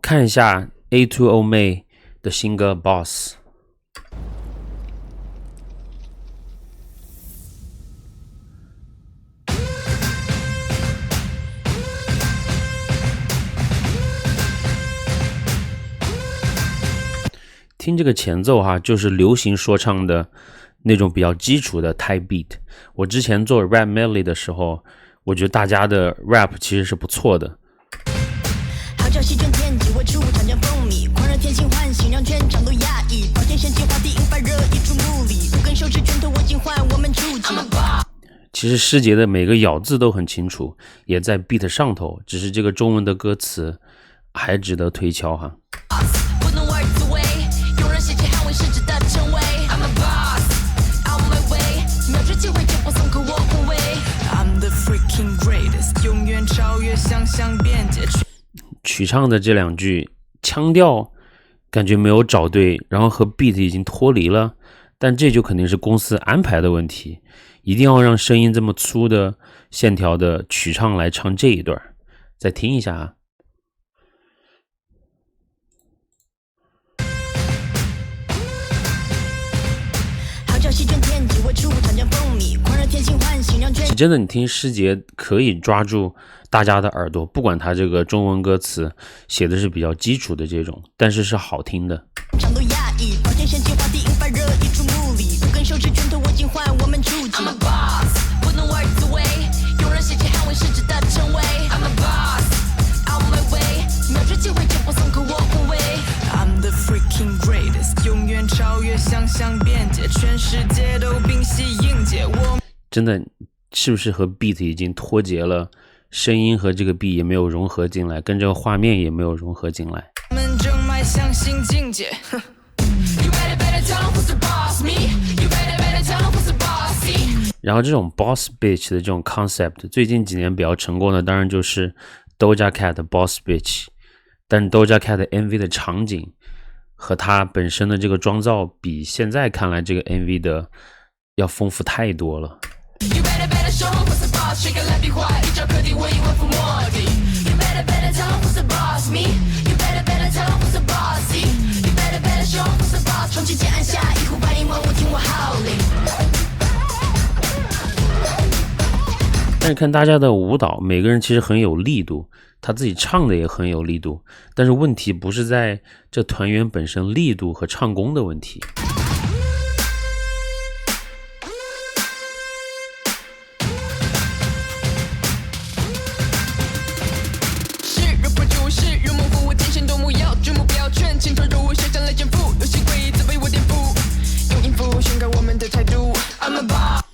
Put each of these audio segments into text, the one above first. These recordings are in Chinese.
看一下 A2O May 的新歌 Boss。听这个前奏哈，就是流行说唱的那种比较基础的 type beat。我之前做 rap medley 的时候，我觉得大家的 rap 其实是不错的。号召席卷天际，我出长江风靡，狂热天性唤醒，让全场都压抑。保健神奇话题引发热议注目礼，五根手指拳头握紧换我们出击。其实师姐的每个咬字都很清楚，也在 beat 上头，只是这个中文的歌词还值得推敲哈。曲唱的这两句腔调感觉没有找对，然后和 beat 已经脱离了，但这就肯定是公司安排的问题，一定要让声音这么粗的线条的曲唱来唱这一段。再听一下啊。是真的，你听师姐可以抓住大家的耳朵，不管他这个中文歌词写的是比较基础的这种，但是是好听的。真的是不是和 beat 已经脱节了，声音和这个 beat 也没有融合进来，跟这个画面也没有融合进来。然后这种 boss bitch 的这种 concept 最近几年比较成功的当然就是 Doja Cat 的 boss bitch， 但 Doja Cat 的 MV 的场景和它本身的这个妆造比现在看来这个 MV 的要丰富太多了。但是看大家的舞蹈，每个人其实很有力度，他自己唱的也很有力度，但是问题不是在这团员本身力度和唱功的问题。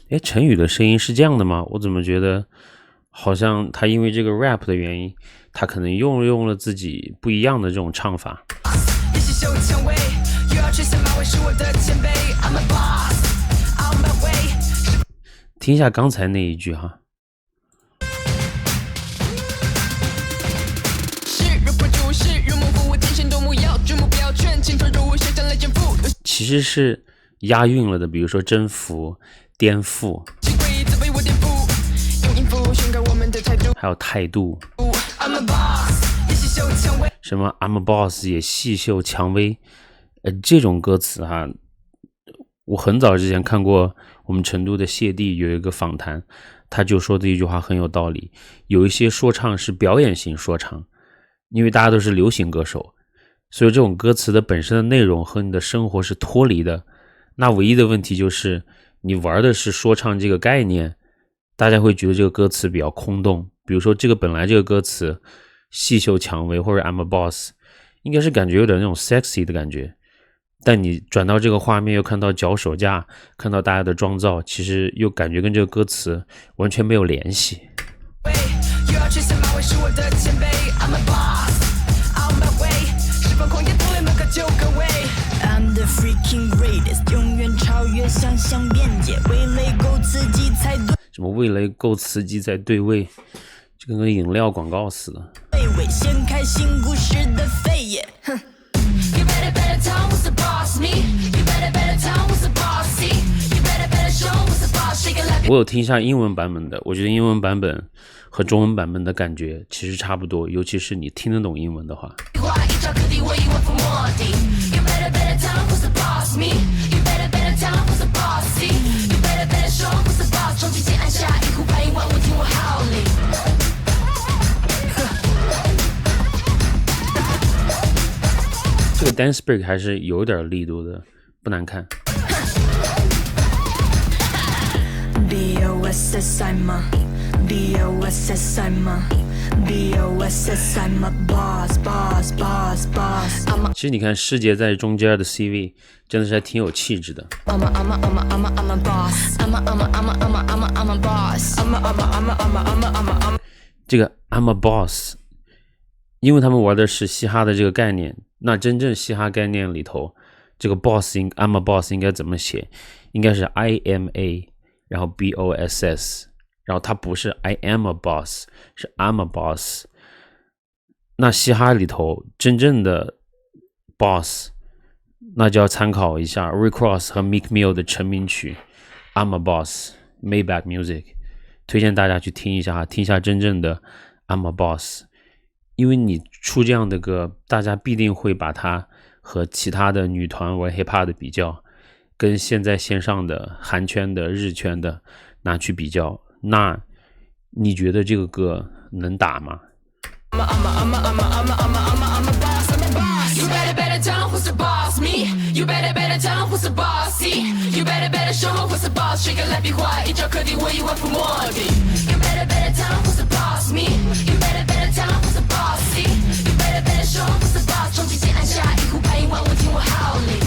哎，陈宇的声音是这样的吗？我怎么觉得好像他因为这个 rap 的原因，他可能用了自己不一样的这种唱法。听一下刚才那一句哈。其实是押韵了的，比如说征服、颠覆，还有态度，什么 I'm a boss 也细嗅蔷薇，这种歌词哈，我很早之前看过我们成都的谢帝有一个访谈，他就说这一句话很有道理，有一些说唱是表演型说唱，因为大家都是流行歌手，所以这种歌词的本身的内容和你的生活是脱离的，那唯一的问题就是你玩的是说唱这个概念，大家会觉得这个歌词比较空洞，比如说这个本来这个歌词细嗅蔷薇或者 I'm a boss 应该是感觉有点那种 sexy 的感觉，但你转到这个画面又看到脚手架，看到大家的妆造，其实又感觉跟这个歌词完全没有联系。什么味蕾够刺激才对味，这跟个饮料广告似的。掀开新故事的扉页，我有听一下英文版本的，我觉得英文版本和中文版本的感觉其实差不多，尤其是你听得懂英文的话。招可敌，我已万夫莫敌。You better tell them who's the boss me. You better tell them who's the boss see. You better show them who's the boss. 冲击键按下，一呼百应万物听我号令。这个 dance break 还是有点力度的，不难看。BOSS I'm a BOSS I'm a BOSS I'm a boss boss boss boss。其实你看世杰在中间的 CV 真的是还挺有气质的。I'm a boss。I'm a boss。这个 I'm a boss， 因为他们玩的是嘻哈的这个概念，那真正嘻哈概念里头，这个 I'm a boss 应该怎么写？应该是 IMA， 然后 BOSS， 然后它不是 I am a boss， 是 I'm a boss。那嘻哈里头真正的 boss， 那就要参考一下 Rick Ross 和 Meek Mill 的成名曲 I'm a Boss Maybach Music， 推荐大家去听一下，听一下真正的 I'm a Boss。因为你出这样的歌，大家必定会把它和其他的女团玩 hiphop 的比较，跟现在线上的韩圈的日圈的拿去比较，那你觉得这个歌能打吗？ You better tell who's the boss me. You better tell who's the boss see. You better show who's the boss. 谁敢来比划，一招可敌，我已万夫莫敌。You better tell who's the boss me. You better tell who's the boss see. You better show who's the boss. 冲击键按下，一呼百应万物听我号令。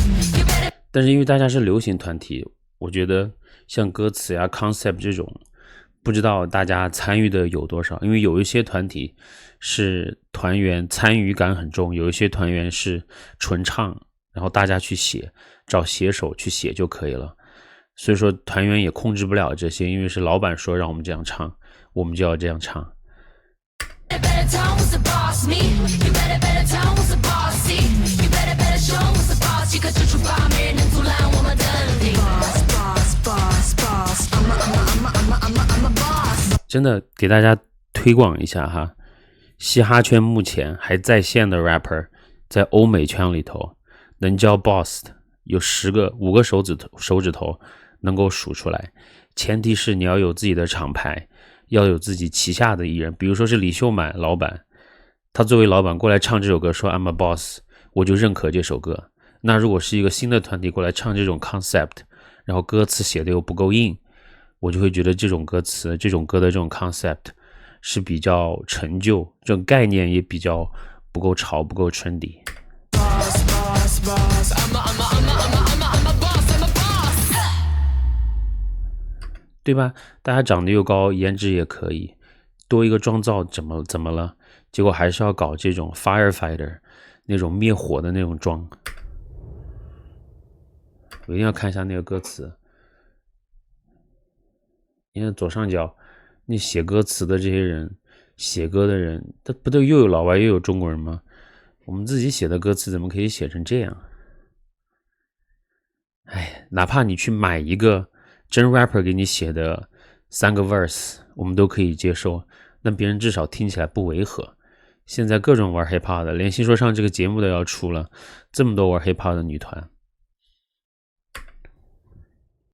但是因为大家是流行团体，我觉得像歌词呀 concept 这种，不知道大家参与的有多少。因为有一些团体是团员参与感很重，有一些团员是纯唱，然后大家去写，找写手去写就可以了。所以说团员也控制不了这些，因为是老板说让我们这样唱，我们就要这样唱。真的给大家推广一下哈，嘻哈圈目前还在线的 rapper， 在欧美圈里头能叫 boss 的有5个手指头能够数出来，前提是你要有自己的厂牌，要有自己旗下的艺人，比如说是李秀满老板，他作为老板过来唱这首歌说 I'm a boss， 我就认可这首歌。那如果是一个新的团体过来唱这种 concept， 然后歌词写的又不够硬，我就会觉得这种歌词这种歌的这种 concept 是比较陈旧，这种概念也比较不够潮，不够 trendy。 对吧？大家长得又高，颜值也可以，多一个妆造怎么了？结果还是要搞这种 firefighter 那种灭火的那种妆。我一定要看一下那个歌词。你看左上角那写歌词的这些人，写歌的人，他不都又有老外又有中国人吗？我们自己写的歌词怎么可以写成这样？哎，哪怕你去买一个真 rapper 给你写的3个 verse， 我们都可以接受，那别人至少听起来不违和。现在各种玩 hiphop 的，连新说唱这个节目都要出了，这么多玩 hiphop 的女团。